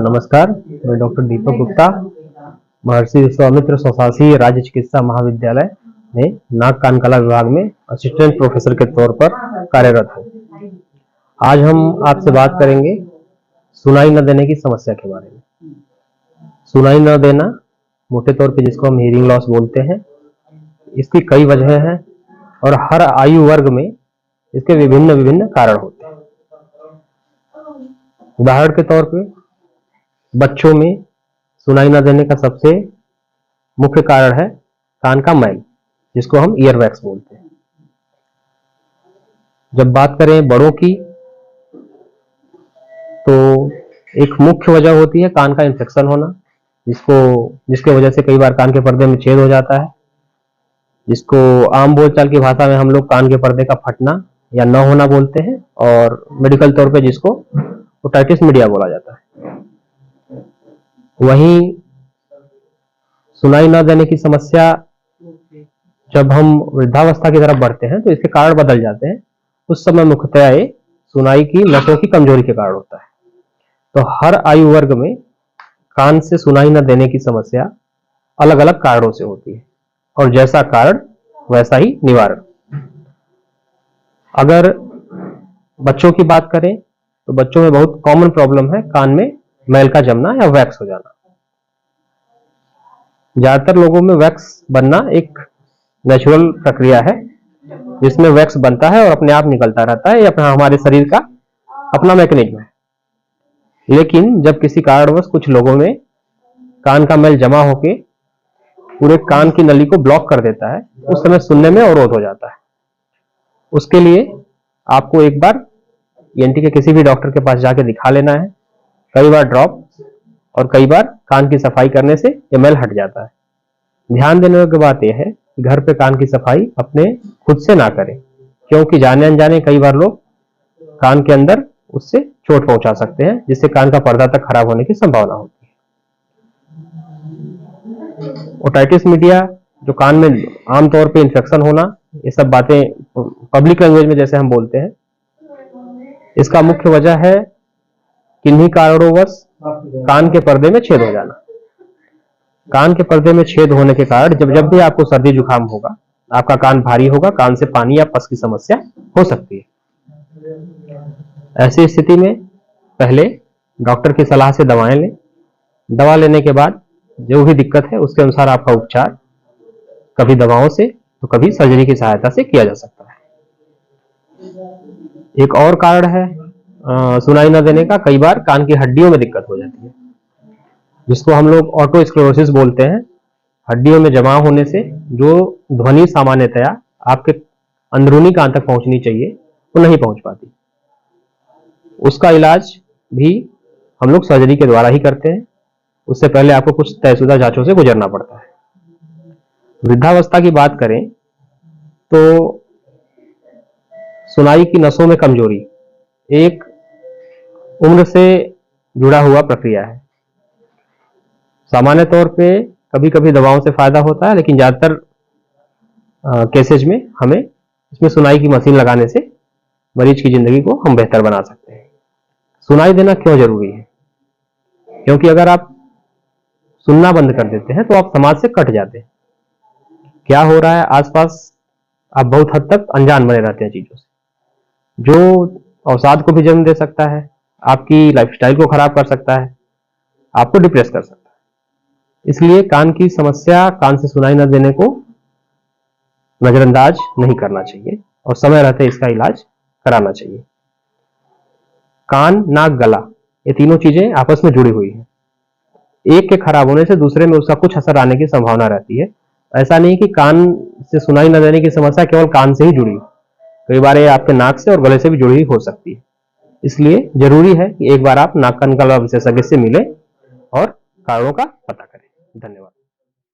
नमस्कार, मैं डॉक्टर दीपक गुप्ता महर्षि विश्वामित्र स्वशासी राज्य चिकित्सा महाविद्यालय में नाक कान गला विभाग में असिस्टेंट प्रोफेसर के तौर पर कार्यरत हूँ। आज हम आपसे बात करेंगे सुनाई न देने की समस्या के बारे में। सुनाई न देना मोटे तौर पे जिसको हम हियरिंग लॉस बोलते हैं, इसकी कई वजह हैं और हर आयु वर्ग में इसके विभिन्न विभिन्न कारण होते हैं। उदाहरण के तौर पे बच्चों में सुनाई न देने का सबसे मुख्य कारण है कान का मैल, जिसको हम ईयर वैक्स बोलते हैं। जब बात करें बड़ों की, तो एक मुख्य वजह होती है कान का इन्फेक्शन होना, जिसके वजह से कई बार कान के पर्दे में छेद हो जाता है, जिसको आम बोलचाल की भाषा में हम लोग कान के पर्दे का फटना या न होना बोलते हैं, और मेडिकल तौर पे जिसको ओटाइटिस मीडिया बोला जाता है। वहीं सुनाई न देने की समस्या जब हम वृद्धावस्था की तरफ बढ़ते हैं तो इसके कारण बदल जाते हैं। उस समय मुख्यतः ये सुनाई की नसों की कमजोरी के कारण होता है। तो हर आयु वर्ग में कान से सुनाई न देने की समस्या अलग अलग कारणों से होती है, और जैसा कारण वैसा ही निवारण। अगर बच्चों की बात करें तो बच्चों में बहुत कॉमन प्रॉब्लम है कान में मैल का जमना या वैक्स हो जाना। ज्यादातर लोगों में वैक्स बनना एक नेचुरल प्रक्रिया है, जिसमें वैक्स बनता है और अपने आप निकलता रहता है। ये अपना हमारे शरीर का अपना मैकेनिज्म है। लेकिन जब किसी कारणवश कुछ लोगों में कान का मैल जमा होके पूरे कान की नली को ब्लॉक कर देता है, उस समय सुनने में अवरोध हो जाता है। उसके लिए आपको एक बार ईएनटी के किसी भी डॉक्टर के पास जाके दिखा लेना है। कई बार ड्रॉप और कई बार कान की सफाई करने से ये मैल हट जाता है। ध्यान देने योग्य बात यह है कि घर पे कान की सफाई अपने खुद से ना करें, क्योंकि जाने अनजाने कई बार लोग कान के अंदर उससे चोट पहुंचा सकते हैं, जिससे कान का पर्दा तक खराब होने की संभावना होती है। ओटाइटिस मीडिया, जो कान में आमतौर पे इन्फेक्शन होना, ये सब बातें पब्लिक लैंग्वेज में जैसे हम बोलते हैं, इसका मुख्य वजह है किन्हीं कारणोंवश कान के पर्दे में छेद हो जाना। कान के पर्दे में छेद होने के कारण जब भी आपको सर्दी जुकाम होगा, आपका कान भारी होगा, कान से पानी या पस की समस्या हो सकती है। ऐसी स्थिति में पहले डॉक्टर की सलाह से दवाएं लें। दवा लेने के बाद जो भी दिक्कत है उसके अनुसार आपका उपचार कभी दवाओं से तो कभी सर्जरी की सहायता से किया जा सकता है। एक और कारण है सुनाई न देने का, कई बार कान की हड्डियों में दिक्कत हो जाती है, जिसको हम लोग ऑटोस्क्लेरोसिस बोलते हैं। हड्डियों में जमा होने से जो ध्वनि सामान्यतया आपके अंदरूनी कान तक पहुंचनी चाहिए वो नहीं पहुंच पाती। उसका इलाज भी हम लोग सर्जरी के द्वारा ही करते हैं। उससे पहले आपको कुछ तयशुदा जांचों से गुजरना पड़ता है। वृद्धावस्था की बात करें तो सुनाई की नसों में कमजोरी एक उम्र से जुड़ा हुआ प्रक्रिया है। सामान्य तौर पे कभी कभी दवाओं से फायदा होता है, लेकिन ज्यादातर केसेज में हमें इसमें सुनाई की मशीन लगाने से मरीज की जिंदगी को हम बेहतर बना सकते हैं। सुनाई देना क्यों जरूरी है? क्योंकि अगर आप सुनना बंद कर देते हैं तो आप समाज से कट जाते हैं। क्या हो रहा है आसपास, आप बहुत हद तक अनजान बने रहते हैं चीजों से, जो अवसाद को भी जन्म दे सकता है, आपकी लाइफस्टाइल को खराब कर सकता है, आपको डिप्रेस कर सकता है। इसलिए कान की समस्या, कान से सुनाई न देने को नजरअंदाज नहीं करना चाहिए और समय रहते इसका इलाज कराना चाहिए। कान, नाक, गला, ये तीनों चीजें आपस में जुड़ी हुई हैं। एक के खराब होने से दूसरे में उसका कुछ असर आने की संभावना रहती है। ऐसा नहीं कि कान से सुनाई न देने की समस्या केवल कान से ही जुड़ी हो, कई बार ये आपके नाक से और गले से भी जुड़ी हो सकती है। इसलिए जरूरी है कि एक बार आप नाक कान गला विशेषज्ञ से मिलें और कारणों का पता करें। धन्यवाद।